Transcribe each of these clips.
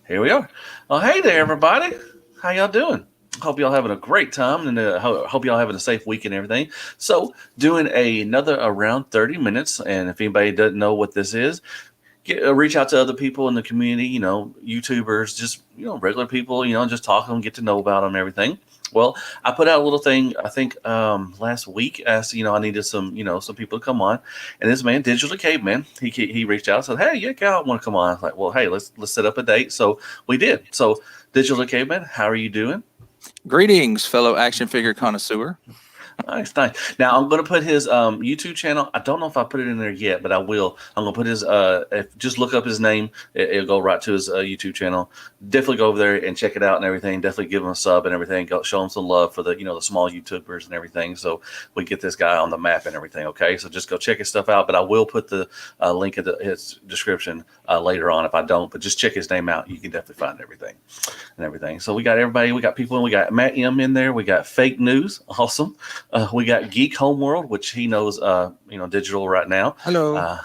Here we are. Well, hey there, everybody. How y'all doing? Hope y'all having a great time, and hope y'all having a safe week and everything. So, doing another around 30 minutes, and if anybody doesn't know what this is, reach out to other people in the community. YouTubers, just regular people. Just talk to them, get to know about them, and everything. Well, I put out a little thing. I think last week. Asked I needed some people to come on, and this man, Digital Caveman, he reached out and said, "Hey, yeah, I want to come on." I was like, "Well, hey, let's set up a date." So we did. So, Digital Caveman, how are you doing? Greetings, fellow action figure connoisseur. Nice, nice. Now I'm gonna put his YouTube channel. I don't know if I put it in there yet, but I will. I'm gonna put his if just look up his name, it'll go right to his YouTube channel. Definitely go over there and check it out and everything. Definitely give him a sub and everything. Go show him some love for the small YouTubers and everything. So we get this guy on the map and everything. Okay, so just go check his stuff out. But I will put the link in his description later on if I don't. But just check his name out. You can definitely find everything and everything. So we got everybody. We got people in. We got Matt M in there. We got Fake News. Awesome. We got Geek Homeworld, which he knows, digital right now. Hello.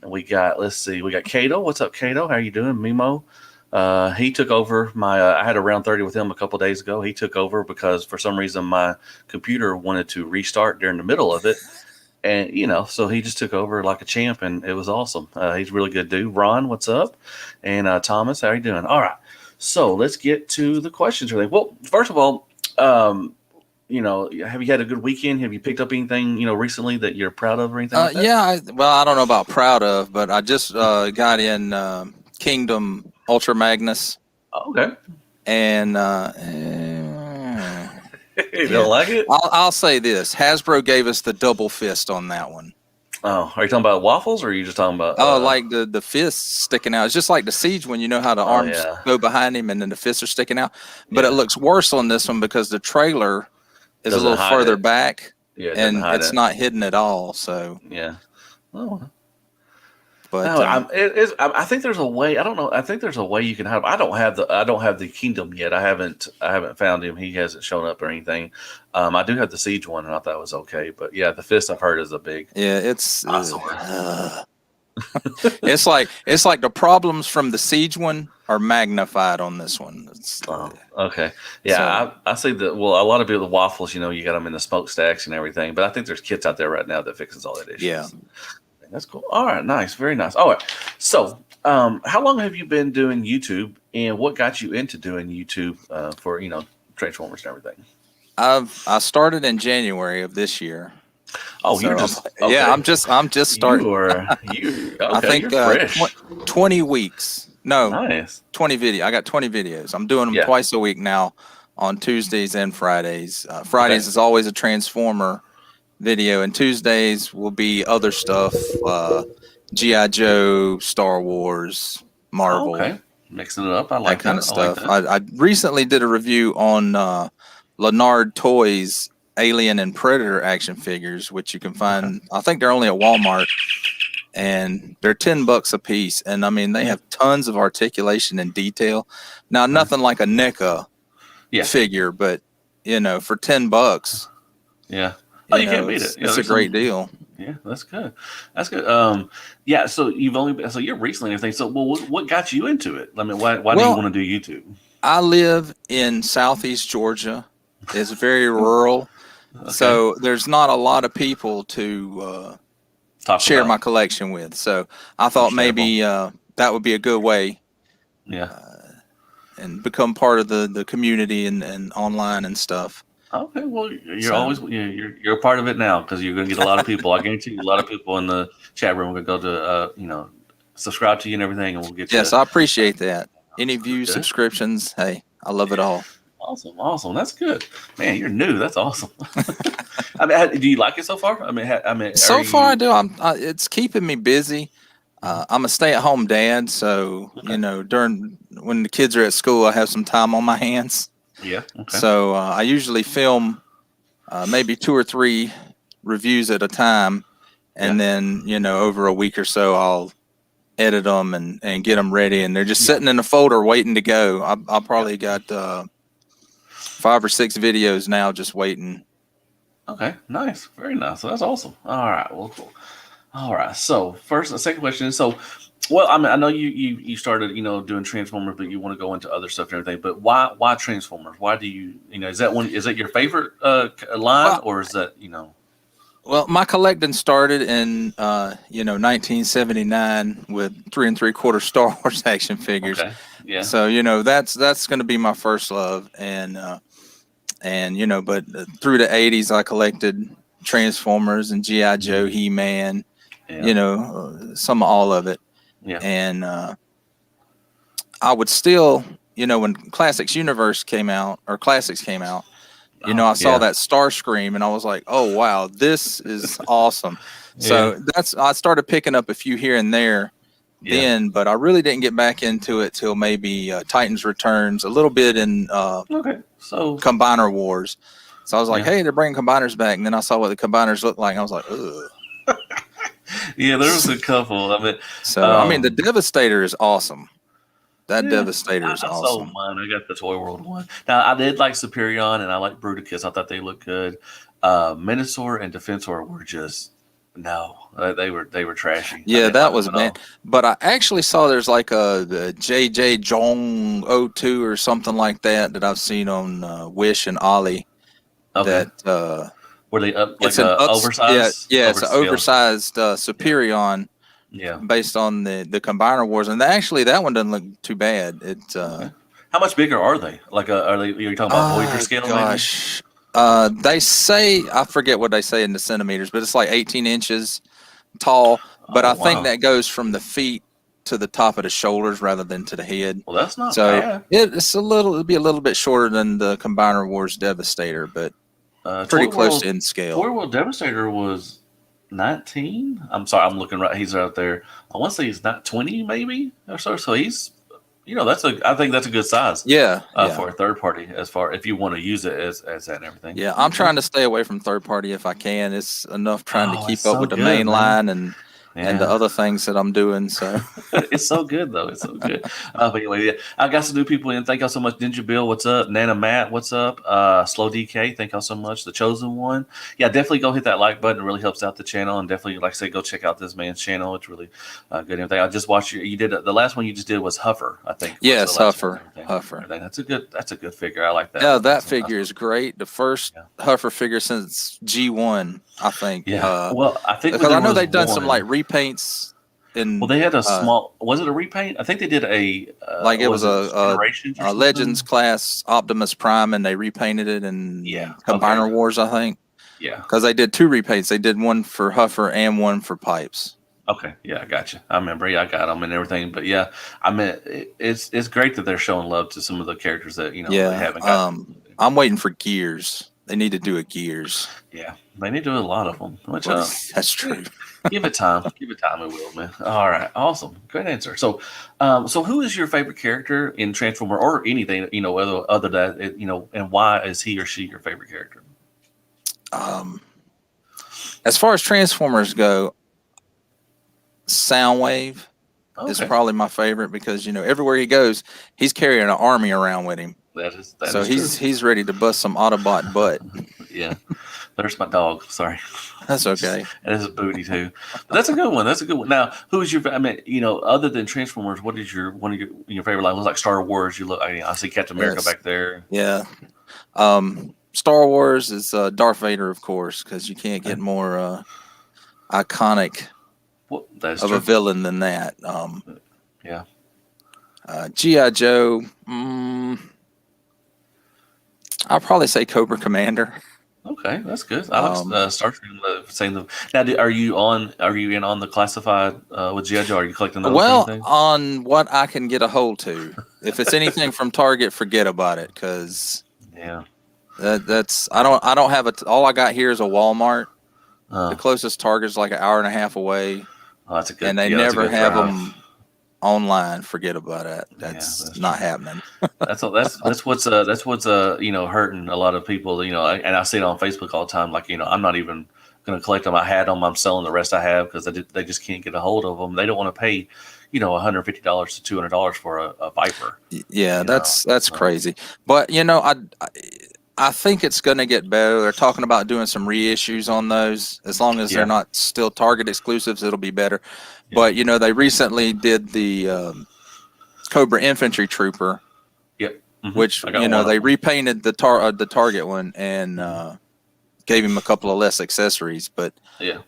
And we got, let's see, we got Cato. What's up, Cato? How you doing, Mimo? He took over my. I had a round 30 with him a couple days ago. He took over because for some reason my computer wanted to restart during the middle of it, and so he just took over like a champ, and it was awesome. He's a really good dude. Ron, what's up? And Thomas, how you doing? All right, so let's get to the questions. Really, well, first of all. Have you had a good weekend? Have you picked up anything, recently that you're proud of or anything like that? Yeah, I don't know about proud of, but I just got in Kingdom Ultra Magnus, Oh, okay. and You yeah, don't like it? I'll say this: Hasbro gave us the double fist on that one. Oh, are you talking about waffles or are you just talking about, Oh, like the fists sticking out. It's just like the Siege one. You know how the oh, arms yeah. go behind him and then the fists are sticking out, but it Yeah. looks worse on this one because the trailer is a Doesn't little hide further it. back Yeah, it doesn't and hide it's it. not hidden at all. So, Yeah. Oh, but no, I think there's a way. I don't know. I think there's a way you can have. I don't have the kingdom yet. I haven't found him. He hasn't shown up or anything. I do have the siege one, and I thought it was okay. But yeah, the fist I've heard is a big yeah, it's eyesore. it's like the problems from the Siege one are magnified on this one. Oh, okay. So Yeah, I see that. Well, a lot of people, the waffles, you got them in the smokestacks and everything. But I think there's kits out there right now that fixes all that yeah. issues. That's cool. All right, nice, very nice. All right. So, how long have you been doing YouTube, and what got you into doing YouTube for Transformers and everything? I started in January of this year. Oh, you're So just yeah, okay. I'm just starting. You I okay? You're think fresh. 20 weeks. No, Nice. 20 video. I got 20 videos. I'm doing them Yeah. twice a week now on Tuesdays and Fridays. Okay. Fridays is always a Transformer video, and Tuesdays will be other stuff, GI Joe, Star Wars, Oh, Marvel, okay. Mixing it up. I that like kind of that. I like stuff. that. I recently did a review on Leonard Toys Alien and Predator action figures, which you can Okay. find. I think they're only at Walmart, and they're $10 a piece. And I mean, they Yeah. have tons of articulation and detail. Now, Okay. nothing like a NECA Yeah. figure, but for $10, Yeah. Oh, you can't beat it. it's a There's great some. deal. Yeah, that's good. That's good. Yeah. So you're recently and everything. So, well, what got you into it? I mean, why do you Well, want to do YouTube? I live in Southeast Georgia. It's very rural, Okay. so there's not a lot of people to Talk share my about collection with. So I thought understandable. maybe that would be a good way Yeah. and become part of the community and online and stuff. Okay. Well, you're So always you're a part of it now because you're going to get a lot of people. I guarantee you, a lot of people in the chat room will go to subscribe to you and everything, and we'll get you. yes, I appreciate that. Any views, Good. subscriptions, hey, I love it all. Awesome. Awesome. That's good. Man, you're new. That's awesome. I mean, do you like it so far? I mean, are So far, I you? do. It's keeping me busy. I'm a stay-at-home dad, so Okay. during when the kids are at school, I have some time on my hands. Yeah. Okay. So I usually film maybe 2 or 3 reviews at a time, Yeah. and then over a week or so, I'll edit them and get them ready, and they're just Yeah. sitting in a folder waiting to go. I Yeah. probably got 5 or 6 videos now just waiting. Okay. Nice. Very nice. So that's awesome. All right. Well, cool. All right. So first, the second question is so. Well, I mean, I know you started, doing Transformers, but you want to go into other stuff and everything. But why Transformers? Why do is that one? Is that your favorite line, Well, or is that well, my collecting started in 1979 with 3 3/4 Star Wars action figures. Okay, yeah, So that's going to be my first love, and but through the '80s I collected Transformers and GI Joe, He-Man, yeah, some all of it, yeah, and I would still, when Classics Universe came out or Classics came out, oh I saw yeah, that Starscream and I was like, oh wow, this is awesome. yeah, So I started picking up a few here and there yeah. then, but I really didn't get back into it till maybe Titans Returns, a little bit in Okay, so Combiner Wars. So I was like, yeah, hey, they're bringing combiners back, and then I saw what the combiners looked like, and I was like, ugh. yeah. There was a couple. I mean, So I mean, the Devastator is awesome. That yeah. Devastator is I sold awesome. mine. I got the Toy World one. Now I did like Superion and I like Bruticus. I thought they looked good. Minosaur and Defensor were just no. They were trashy. I Yeah, didn't that like them was at bad. all. But I actually saw there's like the JJ Jong O2 or something like that I've seen on Wish and Ollie. Okay. That Were they up like it's an yeah, oversized yeah, it's an overscale? oversized Yeah. Superion Yeah. based on the Combiner Wars, and actually that one doesn't look too bad. It's Okay. How much bigger are they? Like, are they? You're talking about Voyager scale, maybe? gosh, they say, I forget what they say in the centimeters, but it's like 18 inches tall. But Oh I think wow. that goes from the feet to the top of the shoulders rather than to the head. Well, that's not So bad. it'll be a little bit shorter than the Combiner Wars Devastator, but pretty Toy close World, in Toy scale. World Devastator was 19. I'm sorry, I'm looking right. He's out there. I want to say he's not 20, maybe or so. So he's, I think that's a good size Yeah, yeah. for a third party as far if you want to use it as that and everything. Yeah, I'm Okay. trying to stay away from third party if I can. It's enough trying to Oh, it's keep up so with the good, main man. line and the Yeah. other things that I'm doing. So It's so good though. It's so good. But anyway, yeah, I got some new people in. Thank y'all so much, Ninja Bill. What's up, Nana Matt? What's up, Slow DK? Thank y'all so much, the chosen one. Yeah, definitely go hit that like button. It really helps out the channel, and definitely, like I say, go check out this man's channel. It's really good. And everything. I just watched you. You did the last one you just did was Huffer. I think was the yes, last one. Huffer, And everything. Huffer. Everything. That's a good figure. I like that Yeah, one. that figure is great. The first Yeah. Huffer figure since G1, I think. Yeah. Well, I think Because there I know was they've done some like one. repaints Well, in they had a small. Was it a repaint? I think they did a. like it was Was it Generations or a Legends something? class Optimus Prime, and they repainted it Yeah. in Okay. Combiner Wars, I think. Yeah. Because they did 2 repaints. They did one for Huffer and one for Pipes. Okay, yeah, I got you. I remember, yeah, I got them and everything. But yeah, I mean, it's great that they're showing love to some of the characters that they Yeah. haven't got. I'm waiting for Gears. They need to do a Gears. Yeah, they need to do a lot of them. Which Well, that's true. give it time, give it time, it will, man. All right, awesome, great answer. So, so who is your favorite character in Transformer or anything? Other than and why is he or she your favorite character? As far as Transformers go, Soundwave is Okay, probably my favorite because everywhere he goes, he's carrying an army around with him. that So is true. he's ready to bust some Autobot butt. Yeah, there's my dog. Sorry. That's okay. And his booty too. But that's a good one. That's a good one. Now, who's your? I mean, other than Transformers, what is one of your favorite lines? Looks like Star Wars. I see Captain America Yes. back there. Yeah. Star Wars is Darth Vader, of course, because you can't get more iconic Well, that's of true. a villain than that. Yeah. G.I. Joe. I'll probably say Cobra Commander. Okay, that's good. I like Starscream saying the. Now, are you in on the classified with GI Joe? Are you collecting those? Well, or anything? on what I can get a hold to. If it's anything from Target, forget about it, because Yeah. that's I don't have all I got here is a Walmart. The closest Target is like an hour and a half away, Oh, that's a good. and they That's a never good have drive. them online. Forget about it. That's Not true. happening. That's what's hurting a lot of people. And I see it on Facebook all the time. Like I'm not even going to collect them. I had them. I'm selling the rest I have because they just can't get a hold of them. They don't want to pay $150 to $200 for a Viper. Yeah, that's So, crazy. But I think it's going to get better. They're talking about doing some reissues on those. As long as they're not still Target exclusives, it'll be better. Yeah. But you know, they recently did the Cobra Infantry Trooper. Yep. Mm-hmm. Which you know they repainted the Target one and gave him a couple of less accessories, but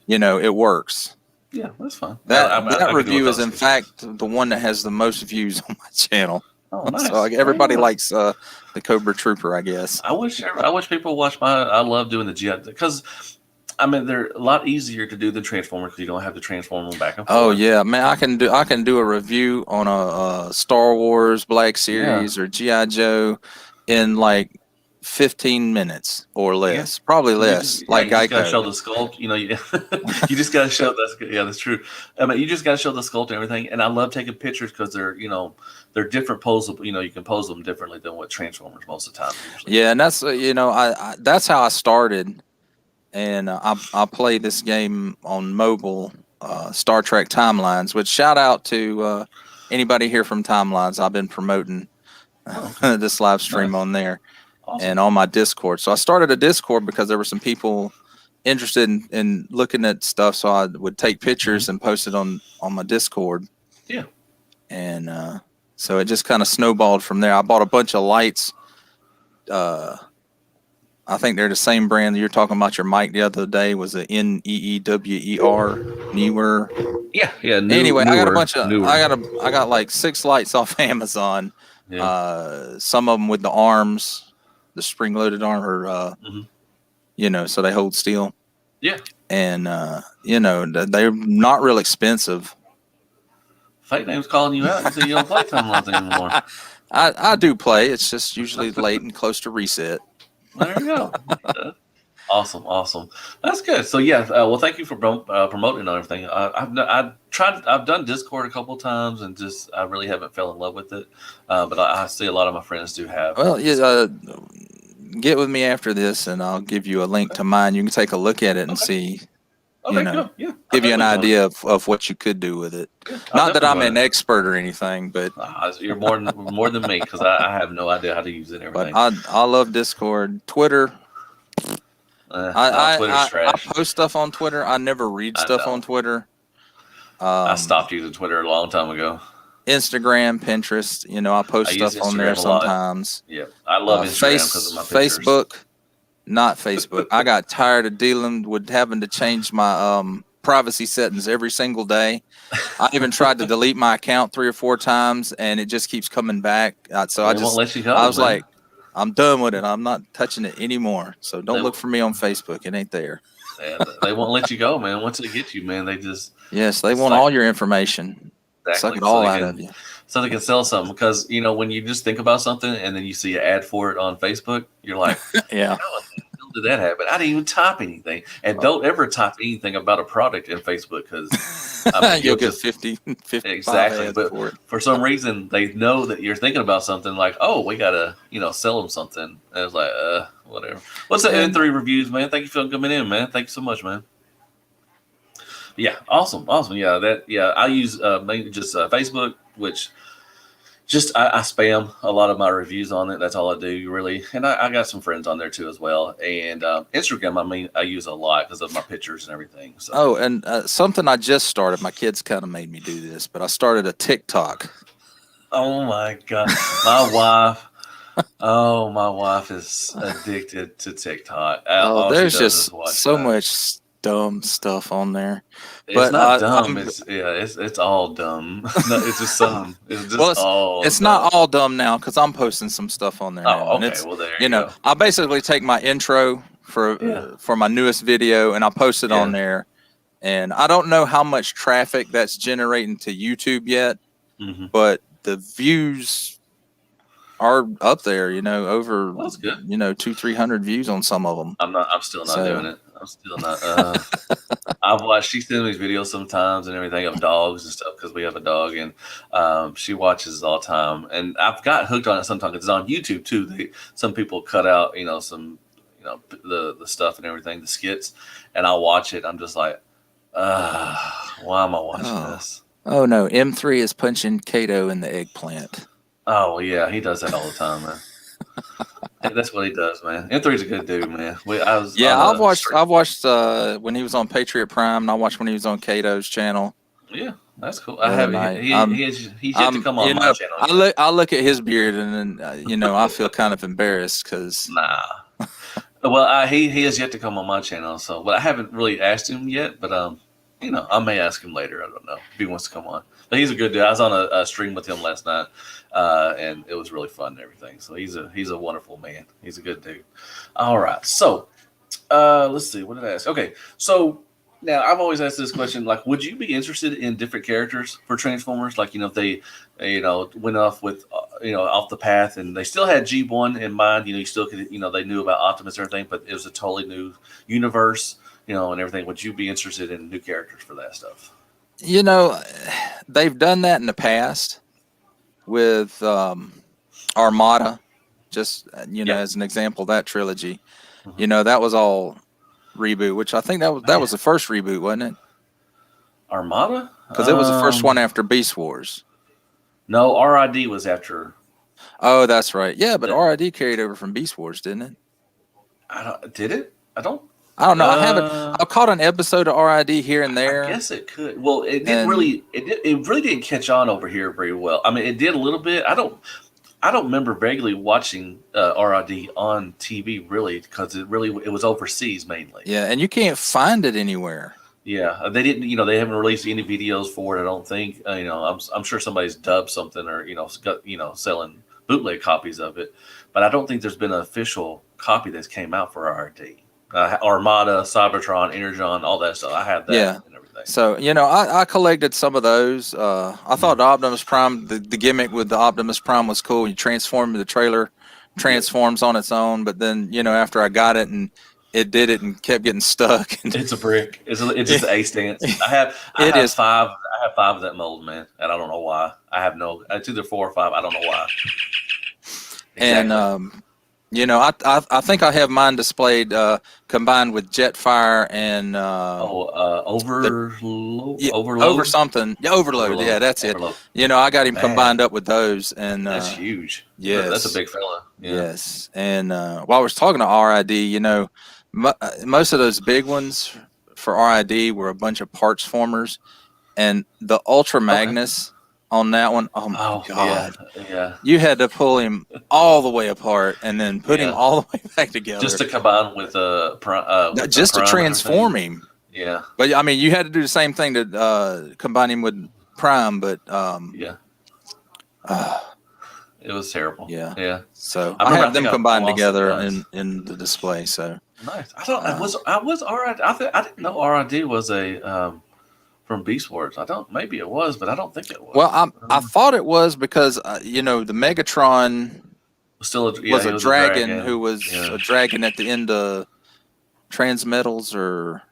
you know it works. Yeah, that's fine. That review is in fact the one that has the most views on my channel. Oh, nice. So everybody likes the Cobra Trooper, I guess. I wish people watch I love doing the GI because I mean they're a lot easier to do than Transformers because you don't have to transform them back and forth. Oh yeah, man, I can do a review on a Star Wars Black Series or GI Joe in like 15 minutes or less, probably less. You just gotta show the sculpt. You know, you just gotta show that's true. I mean, you just gotta show the sculpt and everything. And I love taking pictures because they're they're different posable. You know, you can pose them differently than what Transformers most of the time. Usually. Yeah, and that's I that's how I started, and I play this game on mobile, Star Trek Timelines. Which shout out to anybody here from Timelines. I've been promoting this live stream on there. Awesome. And on my Discord. So I started a Discord because there were some people interested in looking at stuff. So I would take pictures and post it on my Discord. Yeah. And so it just kind of snowballed from there. I bought a bunch of lights. I think they're the same brand that you're talking about. Your mic the other day was a NEEWER. Newer. Yeah. Anyway, I got a bunch of I got like 6 lights off Amazon. Yeah. Some of them with the arms. The spring-loaded arm, or so they hold steel. Yeah, and they're not real expensive. Fake Name's calling you out. So you don't play Timelines anymore. I do play. It's just usually late and close to reset. There you go. Awesome. That's good. So yeah, well, thank you for promoting and everything. I've done Discord a couple of times and just I really haven't fell in love with it. But I see a lot of my friends do have. Well, get with me after this, and I'll give you a link to mine. You can take a look at it and see. Cool. Yeah, give you an idea of what you could do with it. Yeah, not that I'm an expert or anything, but you're more than me because I have no idea how to use it. And everything. But I love Discord, Twitter. I post stuff on Twitter. I never read stuff on Twitter. I stopped using Twitter a long time ago. Instagram, Pinterest. I post stuff on there sometimes. Yeah, I love Instagram because of my pictures. Facebook, not Facebook. I got tired of dealing with having to change my privacy settings every single day. I even tried to delete my account 3 or 4 times, and it just keeps coming back. So I just won't let you go, I was like, I'm done with it. I'm not touching it anymore. So don't look for me on Facebook. It ain't there. Yeah, they won't let you go, man. Once they get you, man, they just they want all your information. Exactly. Suck it all out of you. So they can sell something because when you just think about something and then you see an ad for it on Facebook, you're like, yeah. How did that happen? I didn't even type anything. And don't ever type anything about a product in Facebook because you'll get 50 exactly. But for some reason, they know that you're thinking about something like, oh, we gotta sell them something. And it's like, whatever. What's the N3 reviews, man? Thank you for coming in, man. Thank you so much, man. Yeah, awesome. Yeah, I use mainly just Facebook, which just I spam a lot of my reviews on it. That's all I do, really. And I got some friends on there too as well. And Instagram, I use a lot because of my pictures and everything. So. Oh, and something I just started. My kids kind of made me do this, but I started a TikTok. Oh my God, my wife. Oh, my wife is addicted to TikTok. There's just so much dumb stuff on there. It's not dumb. It's all dumb. No, it's just some. It's just it's not all dumb now because I'm posting some stuff on there. Oh, okay. Well, there you go. I basically take my intro for my newest video and I post it on there. And I don't know how much traffic that's generating to YouTube yet, but the views are up there. Over that's good. 200-300 views on some of them. I'm still not doing it. I'm still not. I've watched. She sends me videos sometimes and everything of dogs and stuff because we have a dog, and she watches all the time. And I've got hooked on it sometimes. It's on YouTube too. Some people cut out, some, the stuff and everything, the skits, and I'll watch it. I'm just like, why am I watching this? Oh no, M3 is punching Kato in the eggplant. Oh yeah, he does that all the time, man. That's what he does, man. M3's a good dude, man. I was Yeah, on I've watched when he was on Patriot Prime, and I watched when he was on Kato's channel. Yeah, that's cool. The I other have night. he's yet to come on my channel. I look at his beard, and then I feel kind of embarrassed because Well, he has yet to come on my channel, so but I haven't really asked him yet. But I may ask him later. I don't know if he wants to come on. But he's a good dude. I was on a stream with him last night, and it was really fun and everything. So he's a wonderful man. He's a good dude. All right, so let's see. What did I ask? Okay, so now I've always asked this question: like, would you be interested in different characters for Transformers? Like, if they, went off with, off the path, and they still had G1 in mind. You still could, they knew about Optimus and everything, but it was a totally new universe, and everything. Would you be interested in new characters for that stuff? They've done that in the past with Armada, just as an example, that trilogy. Mm-hmm. That was all reboot, which I think that was the first reboot, wasn't it? Armada? Because it was the first one after Beast Wars. No, RID was after. Oh, that's right. Yeah, but RID carried over from Beast Wars, didn't it? Did it? I don't know. I've caught an episode of RID here and there. I guess it could. Well, it really didn't catch on over here very well. I mean, it did a little bit. I don't remember vaguely watching RID on TV really, because it was overseas mainly. Yeah, and you can't find it anywhere. Yeah, they didn't. They haven't released any videos for it. I don't think. I'm sure somebody's dubbed something or selling bootleg copies of it, but I don't think there's been an official copy that's came out for RID. Armada, Cybertron, Energon, all that stuff. I have that and everything. So, I collected some of those. I thought Optimus Prime, the gimmick with the Optimus Prime was cool. You transform, the trailer transforms on its own, but then, after I got it and it did it and kept getting stuck. It's a brick. It's just an A stance. I have 5. I have 5 of that mold, man, and I don't know why. It's either 4 or 5. I don't know why. Exactly. And I think I have mine displayed combined with Jetfire and Overload. Over something. Yeah, Overload. Yeah, that's Overload. It. I got him combined up with those, and that's huge. Yes, that's a big fella. Yeah. Yes, and while I was talking to RID, most of those big ones for RID were a bunch of parts formers, and the Ultra Magnus. On that one, oh my God! Yeah, you had to pull him all the way apart and then put him all the way back together, just to combine with just to transform him. Yeah, but I mean, you had to do the same thing to combine him with Prime, but it was terrible. Yeah. So I have them combined together in the display. So nice. I was RID. I didn't know RID was a. From Beast Wars. Maybe it was, but I don't think it was. Well, I thought it was because, the Megatron was a dragon who was a dragon at the end of Transmetals, or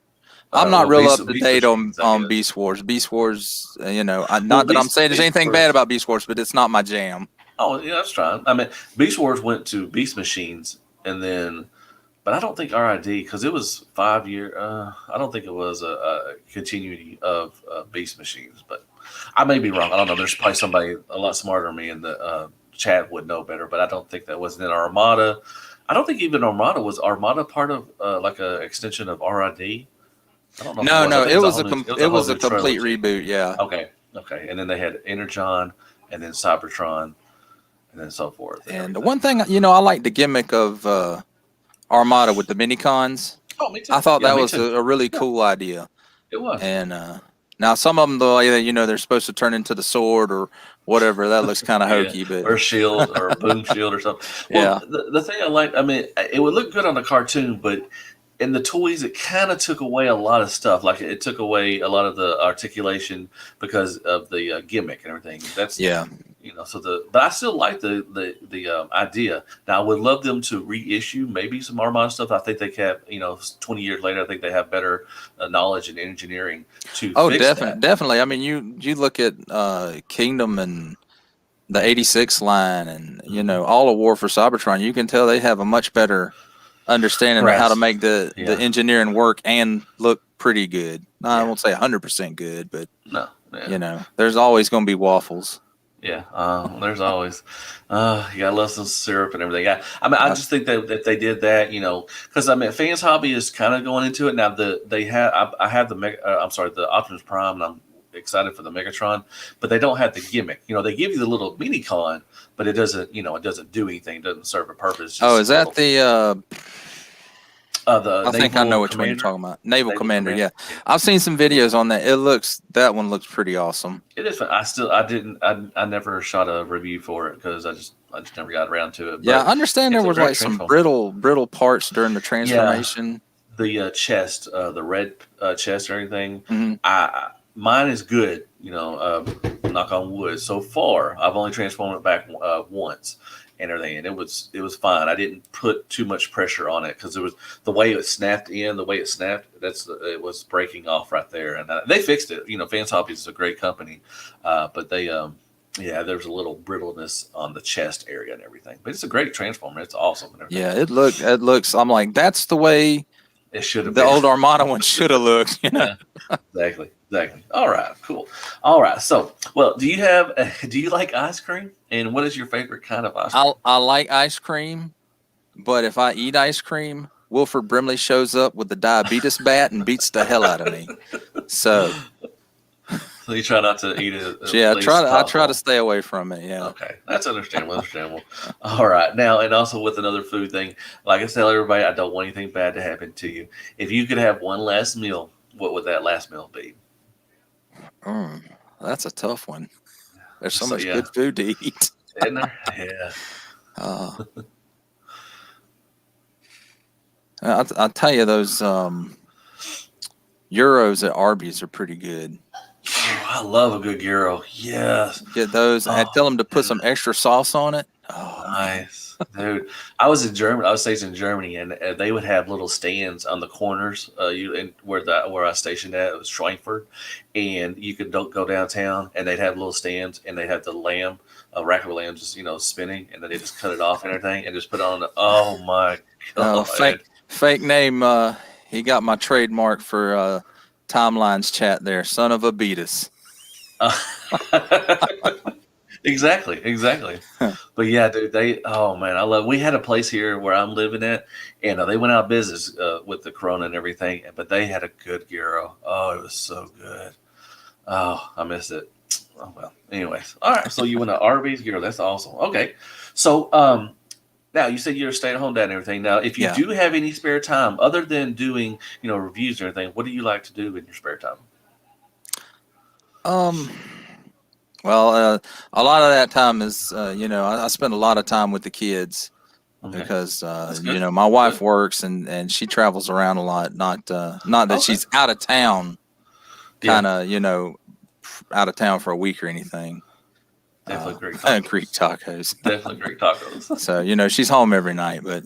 I'm not real up to date on Beast Wars. Beast Wars, not that I'm saying there's anything bad about Beast Wars, but it's not my jam. Oh, yeah, that's right. I mean, Beast Wars went to Beast Machines, and then but I don't think RID, because it was 5 year. I don't think it was a continuity of Beast Machines, but I may be wrong. I don't know. There's probably somebody a lot smarter than me in the chat would know better, but I don't think that was in Armada. I don't think even Armada was part of like an extension of RID. I don't know. No, it was a complete reboot. Yeah. Okay. And then they had Energon, and then Cybertron, and then so forth. And the one thing, I like the gimmick of Armada with the mini-cons. Oh, me too. I thought that was a really cool idea. It was. And now some of them, the way that they're supposed to turn into the sword or whatever, that looks kind of hokey, but or shield or boom shield or something. Well, the thing I like, I mean, it would look good on the cartoon, but in the toys, it kind of took away a lot of stuff. Like it took away a lot of the articulation because of the gimmick and everything. That's but I still like the idea. Now I would love them to reissue maybe some Armada stuff. I think they have 20 years later. I think they have better knowledge and engineering to. Oh, definitely. I mean, you look at Kingdom and the 86 line, and all of War for Cybertron. You can tell they have a much better understanding of how to make the engineering work and look pretty good. I won't say 100% good, but there's always going to be waffles. Yeah, there's always, you gotta love some syrup and everything. I mean, I Yep. just think that if they did that, because I mean, Fans Hobby is kind of going into it now. They have, I have I'm sorry, the Optimus Prime, and I'm excited for the Megatron, but they don't have the gimmick. They give you the little mini con, but it doesn't, it doesn't do anything. It doesn't serve a purpose. Oh, Just is a that little. The I think I Naval know which one you're Commander, talking about. Naval Naval Commander. Commander. Yeah, Yeah. I've seen some videos on that. That one looks pretty awesome. It is fun. I never shot a review for it because I just never got around to it. Yeah, But I understand there it's a was great like some transform. brittle parts during the Yeah, transformation. the chest, the red chest, or anything. Hmm. Mine is good. Knock on wood. So far, I've only transformed it back once and everything, and it was fine. I didn't put too much pressure on it because it was the way it snapped in, the way it snapped. It was breaking off right there, and they fixed it. Fans Hobbies is a great company, but they yeah, there's a little brittleness on the chest area and everything. But it's a great transformer. It's awesome and everything. Yeah, it looks. I'm like, that's the way It should have the been. old Armada one should have looked. Yeah, exactly. All right, cool. All right. So, well, do you like ice cream? And what is your favorite kind of ice cream? I like ice cream, but if I eat ice cream, Wilford Brimley shows up with the diabetes bat and beats the hell out of me. So So you try not to eat it. yeah, At least I try to possible. stay away from it. Yeah. Okay, that's understandable. Understandable. All right. Now, and also with another food thing, like I tell everybody, I don't want anything bad to happen to you. If you could have one last meal, what would that last meal be? That's a tough one. There's so much Yeah, good food to eat. isn't there? Yeah. Uh, I'll tell you, those Euros at Arby's are pretty good. Oh, I love a good gyro. Yes. Get those. I Oh, tell them to put and some extra sauce on it. Oh man. nice, dude. I was in Germany. I was stationed in Germany, and they would have little stands on the corners. Where I stationed at, it was Schweinfurt, and you could go downtown, and they'd have little stands, and they'd have the lamb, a rack of lamb, just spinning, and then they just cut it off and everything, and just put it on. Oh my Oh, god! fake name. He got my trademark for timelines chat there. Son of a beatus. Exactly. But yeah, dude, oh man, I love. We had a place here where I'm living at, and they went out of business with the corona and everything, but they had a good gyro. Oh, it was so good. Oh, I missed it. Oh well. Anyways, all right. So you went to Arby's gyro. That's awesome. Okay, so now you said you're a stay-at-home dad and everything. Now, if you Yeah. do have any spare time, other than doing reviews or anything, what do you like to do in your spare time? Well, a lot of that time is, I spend a lot of time with the kids Okay. because, That's good. my wife works and she travels around a lot. Not that Okay. she's out of town, Yeah. kind of, out of town for a week or anything. Definitely great tacos. Greek tacos. Definitely great tacos. So, she's home every night, but,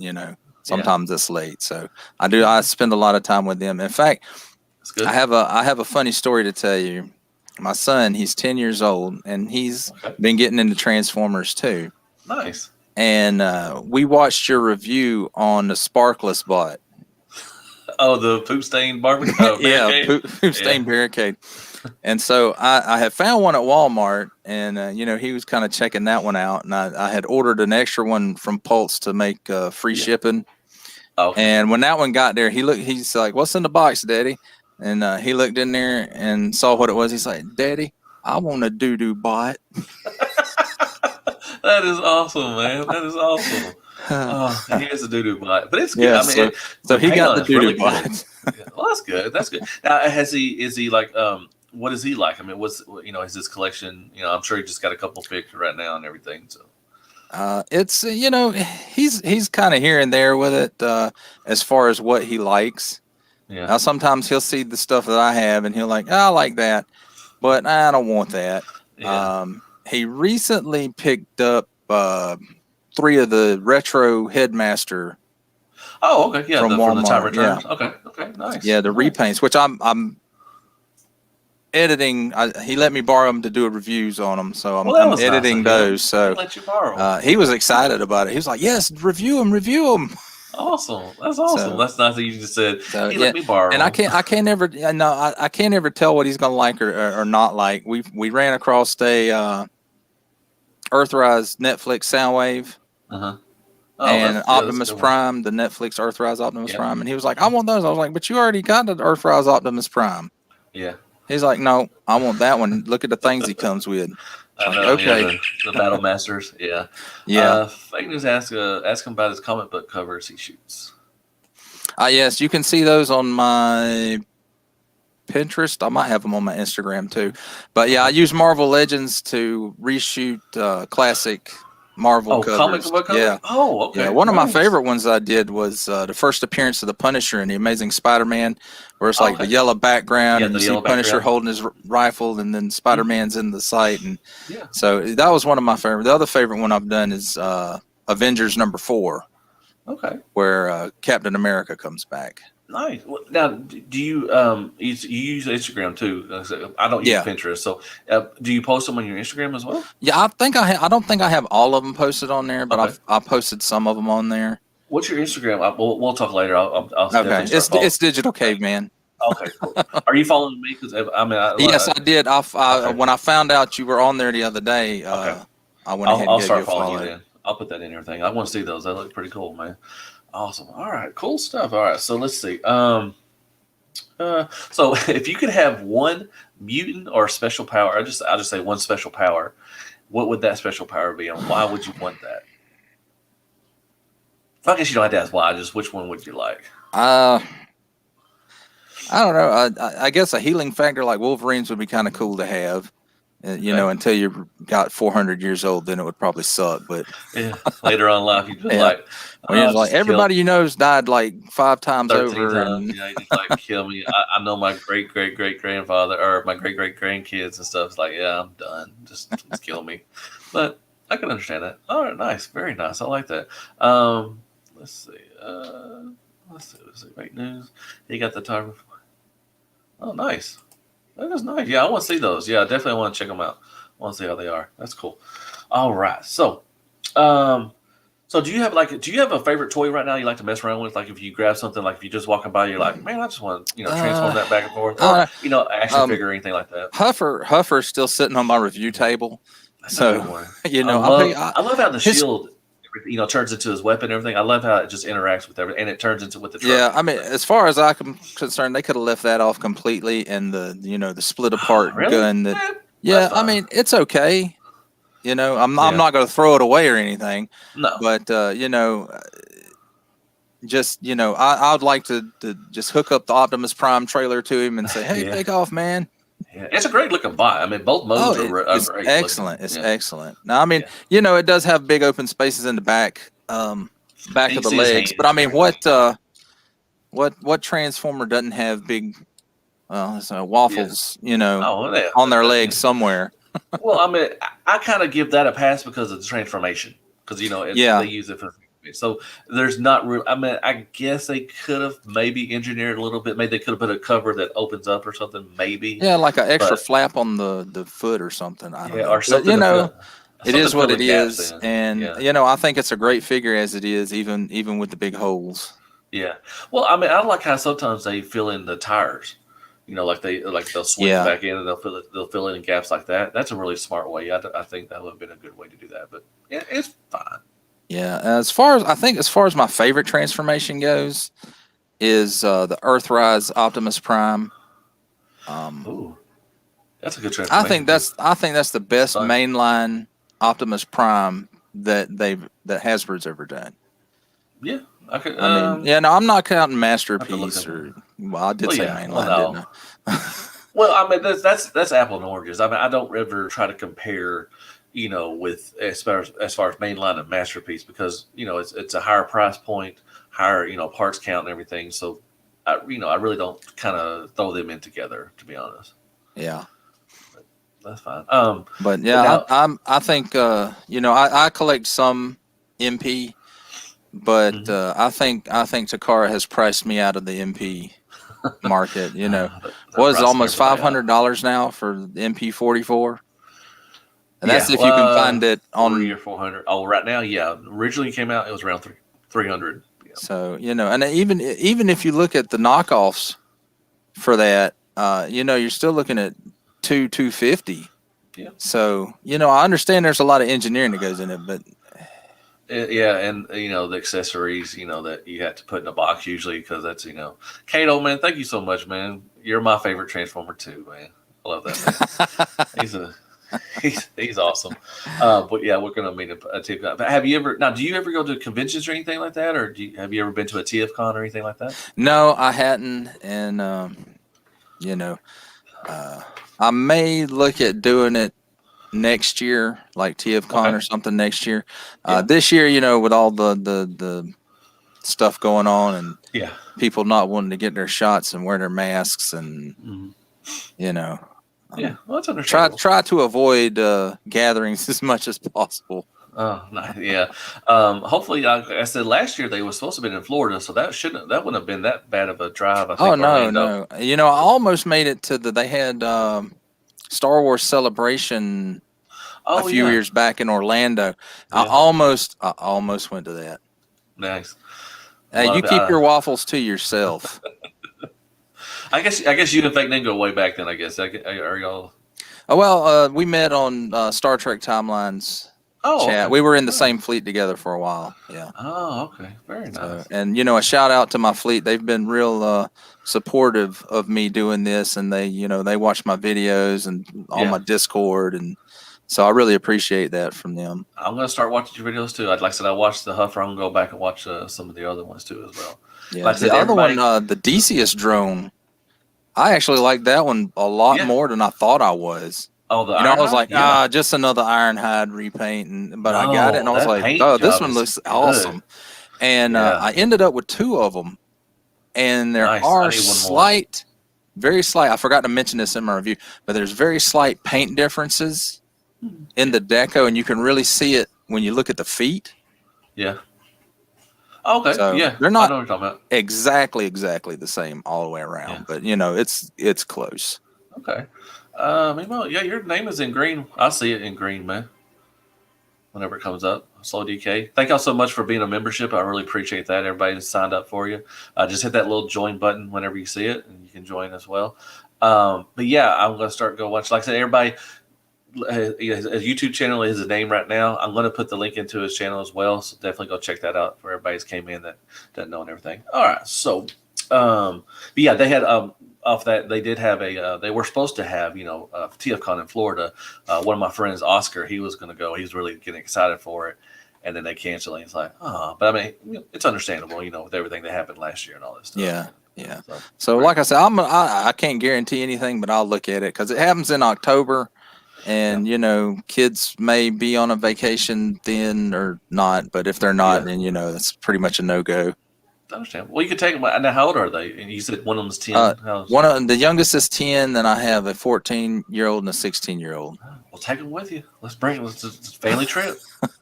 sometimes it's late. So I spend a lot of time with them. In fact, That's good. I have a funny story to tell you. My son, he's 10 years old, and he's been getting into Transformers too. Nice. And we watched your review on the Sparkless bot. Oh, the poop stain barbecue. Yeah, poop stain barricade. And so I had found one at Walmart, and he was kind of checking that one out, and I had ordered an extra one from Pulse to make free shipping. Okay. And when that one got there, he's like, "What's in the box, Daddy?" And he looked in there and saw what it was. He's like, "Daddy, I want a doo-doo bot." That is awesome, man. That is awesome. Oh, he has a doo-doo bot, but it's good. Yeah, I mean, so he got the doo-doo really bot. Yeah, well, that's good. That's good. Now, is he like what is he like? I mean, is his collection? I'm sure he just got a couple picked right now and everything. So It's he's kind of here and there with it as far as what he likes. yeah. Now sometimes he'll see the stuff that I have and he'll like, I like that, but I don't want that. Yeah. He recently picked up 3 of the retro Headmaster. Oh, okay. Yeah, From for the time Walmart, returns. yeah. Okay, nice. Yeah, the Nice. repaints, which I'm editing. He let me borrow them to do reviews on them, so Well, that I'm was nice editing of him. those. He So let you borrow. he was excited about it. He was like, "Yes, review them." Awesome. That's awesome. So- That's nice that you just said So, he let me borrow. And I can't ever tell what he's gonna like or not like. We ran across Earthrise Netflix Soundwave. Uh-huh. And That's Optimus a good one. Prime, the Netflix Earthrise Optimus Yep. Prime. And he was like, I want those. I was like, but you already got the Earthrise Optimus Prime. Yeah. He's like, no, I want that one. Look at the things he comes with. I Like, know, okay. yeah, the Battle Masters, yeah. Yeah. Fake News ask him about his comic book covers he shoots. Yes, you can see those on my Pinterest. I might have them on my Instagram too. But yeah, I use Marvel Legends to reshoot classic Marvel covers. Comic book covers? Yeah. Oh, okay. Yeah, one of my favorite ones I did was the first appearance of the Punisher in the Amazing Spider-Man, where it's like the yellow background and you see Punisher holding his rifle, and then Spider-Man's in the sight, and so that was one of my favorite. The other favorite one I've done is Avengers #4. Okay. Where Captain America comes back. Nice. Now, do you you use Instagram too? I don't use Pinterest, so do you post them on your Instagram as well? Yeah, I think I don't think I have all of them posted on there, but I've posted some of them on there. What's your Instagram? We'll talk later. I'll okay. It's Digital Caveman. Okay, cool. Are you following me? Because I mean, yes, I did. When I found out you were on there the other day, I went ahead and I'll gave start you a following follow. you then. I'll put that in everything. I want to see those. They look pretty cool, man. Awesome. All right, cool stuff. All right, so let's see. So if you could have one mutant or special power, I'll just say one special power. What would that special power be, and why would you want that? I guess you don't have to ask why. Just which one would you like? I don't know. I guess a healing factor like Wolverine's would be kind of cool to have. You know, until you got 400 years old, then it would probably suck. But later on in life, you just like everybody you know's died like 5 times over. Times, you just like kill me. I know my great grandfather or my great grandkids and stuff. It's like, yeah, I'm done. Just kill me. But I can understand that. All right, nice, very nice. I like that. Let's see. Let's see. Fake news. You got the time. Oh, nice. That is nice. Yeah, I want to see those. Yeah, definitely want to check them out. I want to see how they are. That's cool. All right. So, so do you have a favorite toy right now you like to mess around with? Like if you grab something, like if you just walking by, you're like, man, I just want to, transform that back and forth, or action figure or anything like that. Huffer's still sitting on my review table. That's so I love how the shield, turns into his weapon and everything. I love how it just interacts with everything, and it turns into with the truck. Yeah, I mean, as far as I'm concerned, they could have left that off completely, and the split apart gun. I mean, it's okay. I'm not going to throw it away or anything. No, but I'd like to just hook up the Optimus Prime trailer to him and say, hey, take off, man. Yeah, it's a great looking bike. I mean, both modes are great. Excellent. It's excellent. Now, I mean, it does have big open spaces in the back of the legs. But I mean, what Transformer doesn't have big waffles, on their legs somewhere? Well, I mean, I kind of give that a pass because of the transformation. Because they use it for. So there's not real. I mean, I guess they could have maybe engineered a little bit. Maybe they could have put a cover that opens up or something. Maybe. Yeah, like an extra flap on the foot or something. I don't know. Or something. It is what it is, and I think it's a great figure as it is, even with the big holes. Yeah. Well, I mean, I like how sometimes they fill in the tires. They'll swing it back in and they'll fill in gaps like that. That's a really smart way. I think that would have been a good way to do that. But yeah, it's fine. Yeah, as far as my favorite transformation goes, is the Earthrise Optimus Prime. Ooh, that's a good transformation. I think that's the best mainline Optimus Prime that Hasbro's ever done. Yeah, I'm not counting Masterpiece I did say mainline, didn't I? Well, I mean that's apple and oranges. I mean, I don't ever try to compare. With as far as mainline and Masterpiece, because it's a higher price point, higher parts count and everything. So I really don't kind of throw them in together, to be honest. Yeah, but that's fine. But yeah, I think I collect some MP, but I think Takara has priced me out of the MP market. Was almost $500 now for the MP44. And that's if you can find it on 300 or 400. Oh, right now, yeah. Originally came out, it was around 300. Yeah. So and even if you look at the knockoffs for that, you're still looking at $250. Yeah. So, I understand there's a lot of engineering that goes in it, but Yeah, and the accessories, that you have to put in a box usually because that's Kato, man. Thank you so much, man. You're my favorite Transformer too, man. I love that man. he's awesome. But yeah, we're gonna meet a TIFF. Have you ever now? Do you ever go to conventions or anything like that, or have you ever been to a TFCon or anything like that? no, I hadn't. And, I may look at doing it next year, like TFCon or something next year. Yeah. This year, with all the stuff going on and Yeah. people not wanting to get their shots and wear their masks and, Mhm. Yeah, well, that's understandable. try to avoid gatherings as much as possible. Oh, nice. Yeah. Hopefully, like I said, last year they were supposed to be in Florida, so that wouldn't have been that bad of a drive. I think. Oh no, Orlando. no. I almost made it to they had Star Wars Celebration a few years back in Orlando. Yeah. I almost went to that. Nice. Hey, you keep your waffles to yourself. I guess you and Fake Name go way back then. I guess are y'all? Oh well, we met on Star Trek Timelines chat. Okay. We were in the same fleet together for a while. Yeah. Oh, okay. Very nice. And a shout out to my fleet. They've been real supportive of me doing this, and they watch my videos and on my Discord, and so I really appreciate that from them. I'm gonna start watching your videos too. Like I said, I watched the Huffer. I'm gonna go back and watch some of the other ones too as well. Yeah. Like the other one, the Decius drone, I actually like that one a lot more than I thought I was. Oh, the I was like, just another Ironhide repaint, but I got it, and I was like, oh, this one looks awesome. And I ended up with 2 of them, and there are very slight. I forgot to mention this in my review, but there's very slight paint differences in the deco, and you can really see it when you look at the feet. Yeah. Okay. So yeah. They're not I know what you're talking about. exactly the same all the way around, but it's close. Okay. Your name is in green. I see it in green, man. Whenever it comes up, Slow DK. Thank y'all so much for being a membership. I really appreciate that. Everybody that's signed up for you. Just hit that little join button whenever you see it, and you can join as well. But yeah, I'm gonna start go watch. Like I said, everybody. His YouTube channel is his name right now. I'm going to put the link into his channel as well, so definitely go check that out for everybody that came in that doesn't know and everything. All right, so but yeah, they had off that they did have they were supposed to have TFCon in Florida. One of my friends, Oscar, he was going to go. He was really getting excited for it, and then they canceled it. It's like, but I mean, it's understandable, with everything that happened last year and all this stuff. Yeah. So like I said, I can't guarantee anything, but I'll look at it because it happens in October. And, kids may be on a vacation then or not. But if they're not, then, that's pretty much a no-go. I understand. Well, you could take them. Now, how old are they? And you said one of them is 10. The youngest is 10. Then I have a 14-year-old and a 16-year-old. Well, take them with you. Let's bring them. It's a family trip.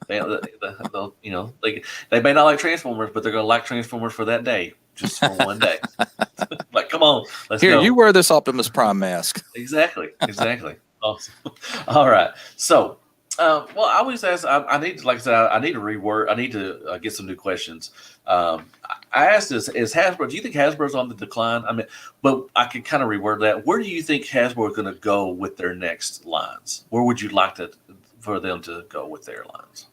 They may not like Transformers, but they're going to like Transformers for that day. Just for one day. Like, come on. Let's go. You wear this Optimus Prime mask. Exactly. Awesome. All right. So, I always ask. I need to, like I said, I need to reword. I need to get some new questions. I asked this: is Hasbro? Do you think Hasbro's on the decline? I mean, but I could kind of reword that. Where do you think Hasbro is going to go with their next lines? Where would you like for them to go with their lines?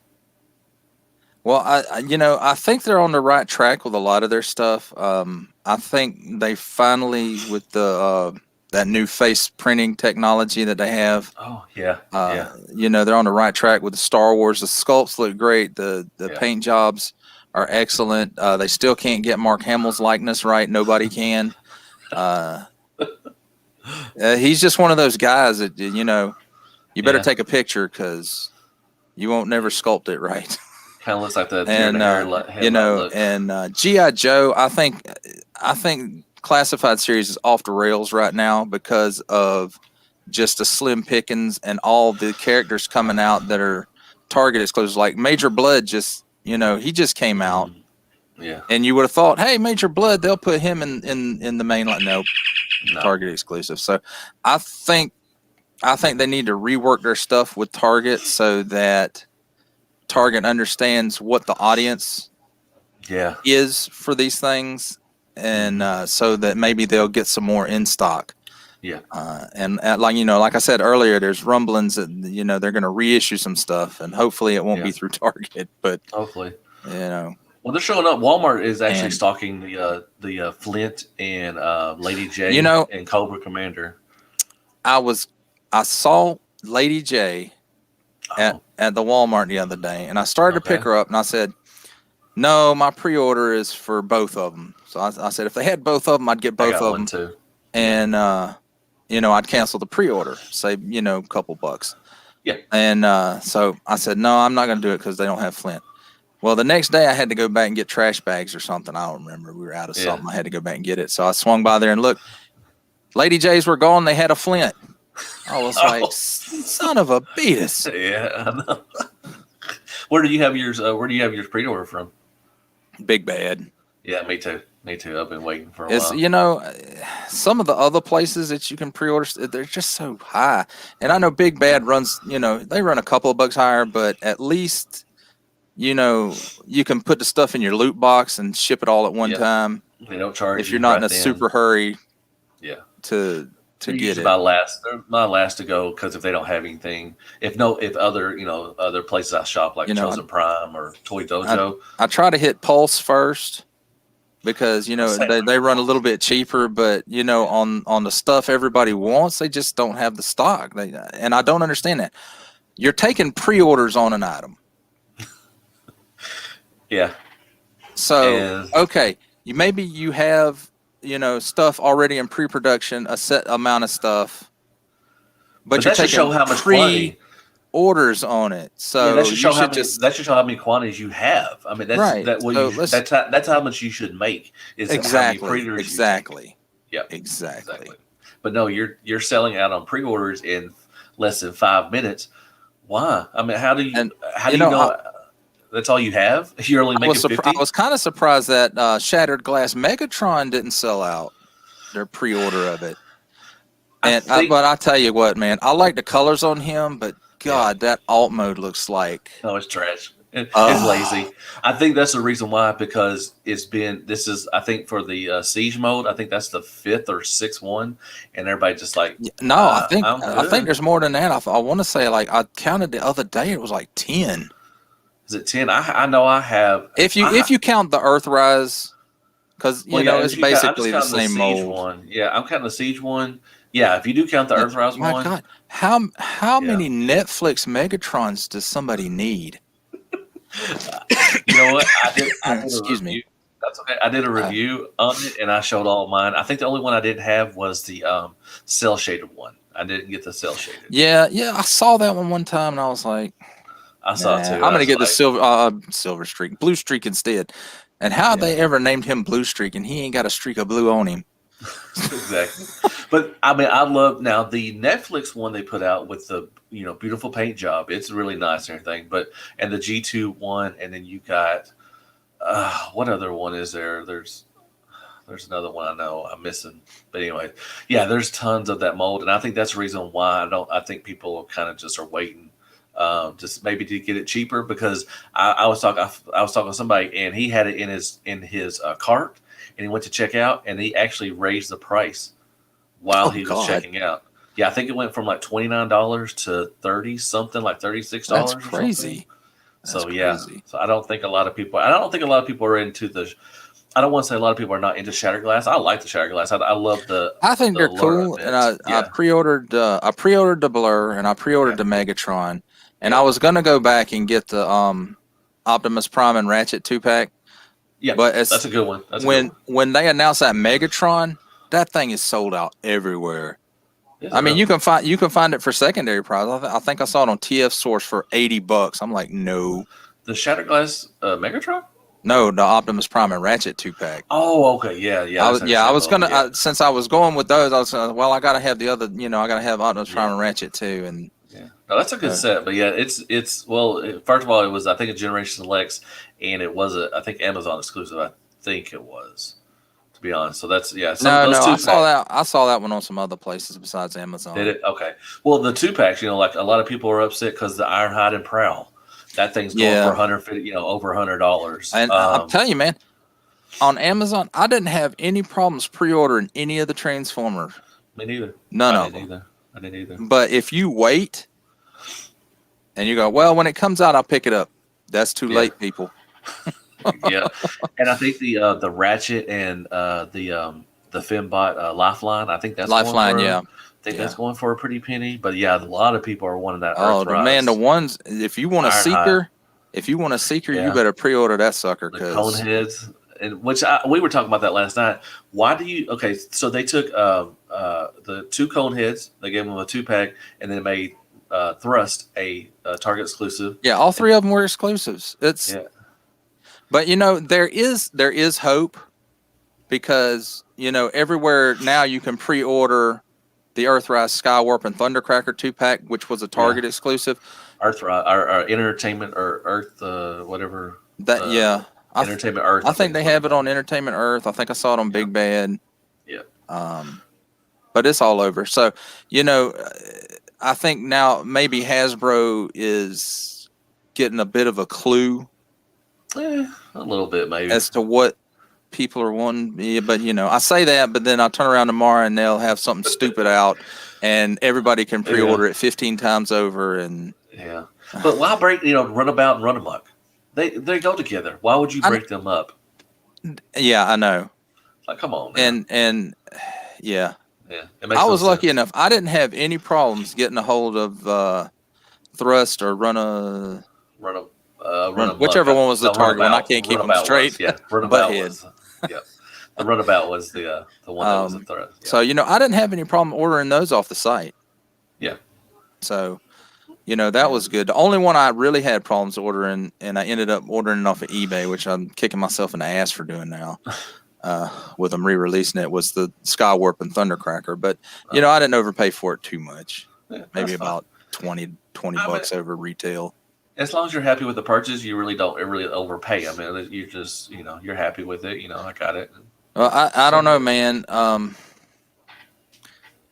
Well, I think they're on the right track with a lot of their stuff. I think they finally, with the that new face printing technology that they have. Oh yeah. They're on the right track with the Star Wars. The sculpts look great. The paint jobs are excellent. They still can't get Mark Hamill's likeness right. Nobody can. He's just one of those guys that you better take a picture because you won't never sculpt it right. Kind of looks like the and G.I. Joe. I think Classified series is off the rails right now because of just the slim pickings and all the characters coming out that are Target exclusive. Like Major Blood, he just came out. Yeah. And you would have thought, hey, Major Blood, they'll put him in the main line. Nope. No. Target exclusive. So I think they need to rework their stuff with Target so that Target understands what the audience is for these things, and so that maybe they'll get some more in stock. Yeah. And like like I said earlier, there's rumblings that they're going to reissue some stuff, and hopefully it won't be through Target, but hopefully. Well, they're showing up. Walmart is actually and, stocking the Flint and Lady J and Cobra Commander. I saw Lady J at the Walmart the other day, and I started to pick her up, and I said, no, my pre-order is for both of them. So I said, if they had both of them, I'd get both of them too. And I'd cancel the pre-order, save a couple bucks. Yeah. And so I said, no, I'm not going to do it because they don't have Flint. Well, the next day I had to go back and get trash bags or something. I don't remember. We were out of something. I had to go back and get it. So I swung by there and look, Lady J's were gone. They had a Flint. I was like, son of a beatus. Yeah, I know. Where do you have yours? Where do you have yours pre-order from? Big Bad. Yeah, me too. Me too. I've been waiting for a while. Some of the other places that you can pre-order, they're just so high. And I know Big Bad runs, they run a couple of bucks higher, but at least, you can put the stuff in your loot box and ship it all at one time. They don't charge if you're not in a super hurry. Yeah. To get it. They're my last to go because if they don't have anything, if other places I shop like Chosen Prime or Toy Dojo, I try to hit Pulse first because they run a little bit cheaper, but on the stuff everybody wants, they just don't have the stock. And I don't understand that. You're taking pre-orders on an item. Yeah. So okay, maybe you have stuff already in pre-production, a set amount of stuff, but you're taking how much pre-orders on it. So that should show how many quantities you have. I mean, that's right. That's how much you should make. Is exactly. Yeah, exactly. But no, you're selling out on pre-orders in less than 5 minutes. Why? I mean, how do you know? That's all you have? You're only making 50? I was kind of surprised that Shattered Glass Megatron didn't sell out their pre-order of it. But I tell you what, man, I like the colors on him, but God, that alt mode looks like... Oh, it's trash. It's lazy. I think that's the reason why, because I think for the Siege mode, I think that's the 5th or 6th one, and everybody just like... No, I think there's more than that. I want to say, I counted the other day, it was like 10. Is it 10? I know I have. If you count the Earthrise, because it's basically the same mold. One. Yeah, I'm counting the Siege one. Yeah, if you do count the Earthrise one. My God, how many Netflix Megatrons does somebody need? You know what? I did excuse me. That's okay. I did a review on it, and I showed all of mine. I think the only one I didn't have was the cell shaded one. I didn't get the cell shaded. Yeah, I saw that one time, and I was like. I saw it too. I'm gonna get the silver streak, blue streak instead. And how they ever named him Blue Streak, and he ain't got a streak of blue on him? Exactly. But I mean, I love now the Netflix one they put out with the beautiful paint job. It's really nice and everything. And the G2 one, and then you got what other one is there? There's another one I know I'm missing. But anyway, yeah, there's tons of that mold, and I think that's the reason why I think people kind of just are waiting. Just maybe to get it cheaper, because I was talking to somebody, and he had it in his cart, and he went to check out, and he actually raised the price while he was checking out. Yeah, I think it went from like $29 to 30 something, like $36. That's crazy. So I don't think a lot of people are into the. I don't want to say a lot of people are not into Shattered Glass. I like the Shattered Glass. I love the. I think they're cool, and I pre-ordered the Blur, and I pre-ordered the Megatron, and I was gonna go back and get the Optimus Prime and Ratchet 2-pack. Yeah, but that's a good one. When they announced that Megatron, that thing is sold out everywhere. I mean, you can find it for secondary price. I think I saw it on TF Source for $80. I'm like, no. The Shattered Glass Megatron. No, the Optimus Prime and Ratchet 2-pack. Oh, okay, yeah. I was gonna since I was going with those, I was I gotta have the other. I gotta have Optimus Prime and Ratchet too, and no, that's a good set. But yeah, it's first of all, it was I think a Generation Selects, and it was I think Amazon exclusive. I think it was, to be honest. So that's I saw that one on some other places besides Amazon. Did it? Okay. Well, the 2-packs, like a lot of people are upset because the Ironhide and Prowl. That thing's going for $150, over $100. And I'm telling you, man, on Amazon, I didn't have any problems pre-ordering any of the Transformers. Me neither. None I of didn't them. either. I didn't either. But if you wait and you go, well, when it comes out, I'll pick it up. That's too late, people. Yeah, and I think the Ratchet and the Fembot Lifeline. I think that's going Lifeline, for. yeah. I think that's going for a pretty penny. But yeah, a lot of people are wanting that Oh, man, the Earthrise ones, if you want a Ironhide. seeker, you Yeah, better pre-order that sucker the because Coneheads, and we were talking about that last night. Why do you? Okay, so they took the two Coneheads, they gave them a 2-pack, and then made Thrust a Target exclusive. yeah, all three of them were exclusives. Yeah, But there is hope because everywhere now you can pre-order the Earthrise, Skywarp, and Thundercracker 2-pack, which was a Target exclusive. Earthrise, or Entertainment, or Earth, whatever. That yeah, Entertainment Earth. I think they have it on Entertainment Earth. I think I saw it on Big Bad. Yeah. But it's all over. So I think now maybe Hasbro is getting a bit of a clue A little bit maybe as to what people are wanting. Yeah, but I say that, but then I'll turn around tomorrow and they'll have something stupid out, and everybody can pre-order it 15 times over. And but why break? Runabout and Runamuck, they go together. Why would you break them up? Yeah, I know. Like, come on, man. And yeah. Yeah, I was lucky enough. I didn't have any problems getting a hold of Thrust or Run whichever one was the Target one. I can't keep them straight. Runabout was. Yeah, the Runabout was the one that was a Thrust. Yeah. So I didn't have any problem ordering those off the site. Yeah. So that was good. The only one I really had problems ordering, and I ended up ordering it off of eBay, which I'm kicking myself in the ass for doing now. With them re-releasing it, was the Skywarp and Thundercracker, but I didn't overpay for it too much. Yeah, maybe about 20 bucks over retail. As long as you're happy with the purchase, you really don't really overpay. I mean, you just you're happy with it. I got it. Well, I don't know, man.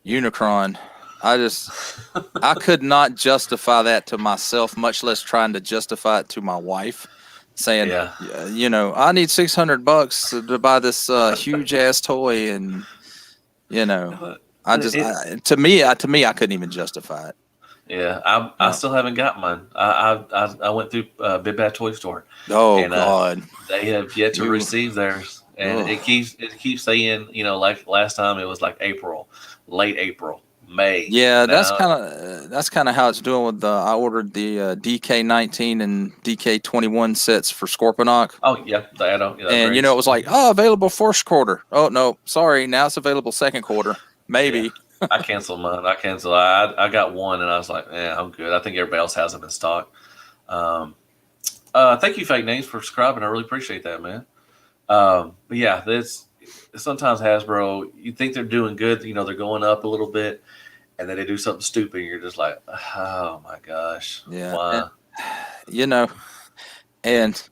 Unicron, I could not justify that to myself, much less trying to justify it to my wife. Saying, I need $600 to buy this huge ass toy, and to me, I couldn't even justify it. Yeah, I still haven't got mine. I went through Big Bad Toy Store. Oh, God, they have yet to receive theirs, and it keeps saying like last time it was like late April. May. Yeah, that's kind of how it's doing with I ordered the DK19 and DK21 sets for Scorponok. Oh yeah, the add-on. And it was like, available first quarter. Oh no, sorry, now it's available second quarter. Maybe. Yeah. I canceled mine. I got one, and I was like, I'm good. I think everybody else has them in stock. Thank you, Fake Names, for subscribing. I really appreciate that, man. But yeah, sometimes Hasbro, you think they're doing good, they're going up a little bit, and then they do something stupid, and you're just like, oh my gosh. Yeah. Why? And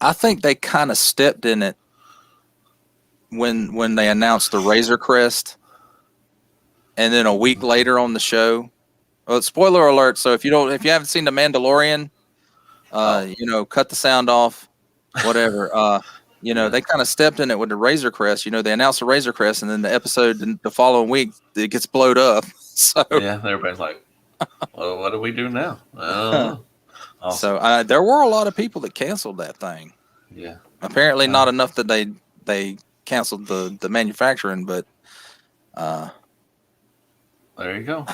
I think they kind of stepped in it when they announced the Razor Crest, and then a week later on the show. Well, spoiler alert, so if you haven't seen The Mandalorian, cut the sound off, whatever. They kind of stepped in it with the Razor Crest. They announced the Razor Crest, and then the episode the following week it gets blowed up. So yeah, everybody's like, "Well, what do we do now?" Awesome. So there were a lot of people that canceled that thing. Yeah, apparently not enough that they canceled the manufacturing, but there you go.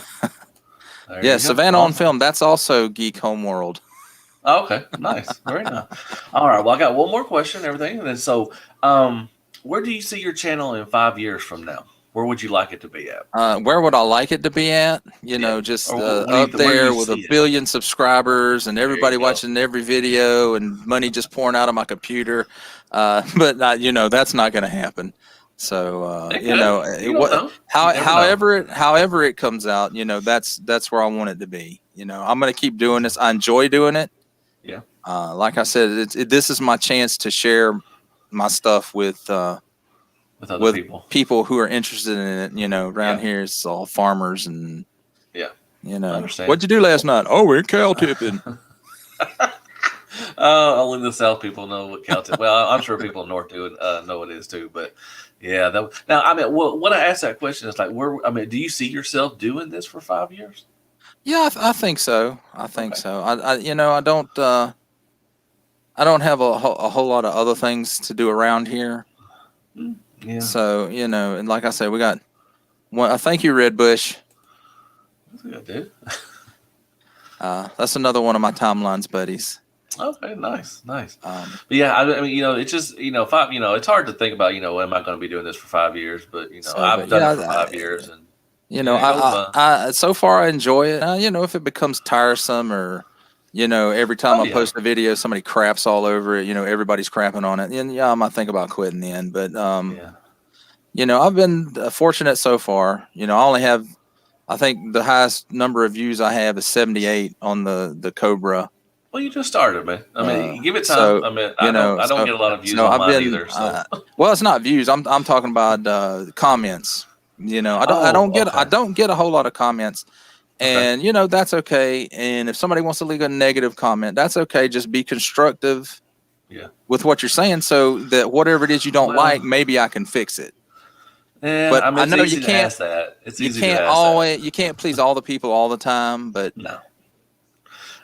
Savannah on Film. That's also Geek Homeworld. Oh, okay, nice, very nice. All right, well, I got one more question, and everything, and then so, where do you see your channel in 5 years from now? Where would you like it to be at? Where would I like it to be at? Just up there with 1 billion subscribers and everybody watching every video and money just pouring out of my computer. But that's not going to happen. So however it comes out, that's where I want it to be. I'm going to keep doing this. I enjoy doing it. Yeah. Like I said, this is my chance to share my stuff with other people who are interested in it. Around here it's all farmers and I understand. What'd you do last night? Oh, we're cow tipping. Only the South people know what counts. Well, I'm sure people in North do know what it is too. But yeah, now I mean, when I ask that question, it's like, do you see yourself doing this for 5 years? Yeah, I think so. I think Okay. so. I don't have a whole lot of other things to do around here. Yeah. So, and like I said, we got one. Thank you, Red Bush. That's good, dude. That's another one of my timelines buddies. Okay, nice. But yeah, I mean, it's just, five. It's hard to think about. Am I going to be doing this for 5 years? But I've done it for 5 years, and I so far I enjoy it. If it becomes tiresome or, every time I post a video, somebody craps all over it. Everybody's crapping on it. And I might think about quitting then. But I've been fortunate so far. I only have, I think the highest number of views I have is 78 on the Cobra. Well, you just started, man. I mean, give it time. So, I mean, I don't get a lot of views on mine either. So. Well, it's not views. I'm talking about comments. I don't get a whole lot of comments, and that's okay. And if somebody wants to leave a negative comment, that's okay. Just be constructive. Yeah. With what you're saying, so that whatever it is you don't like, maybe I can fix it. Yeah, but I mean, know you can't ask that. It's easy to ask always. You can't please all the people all the time, but no.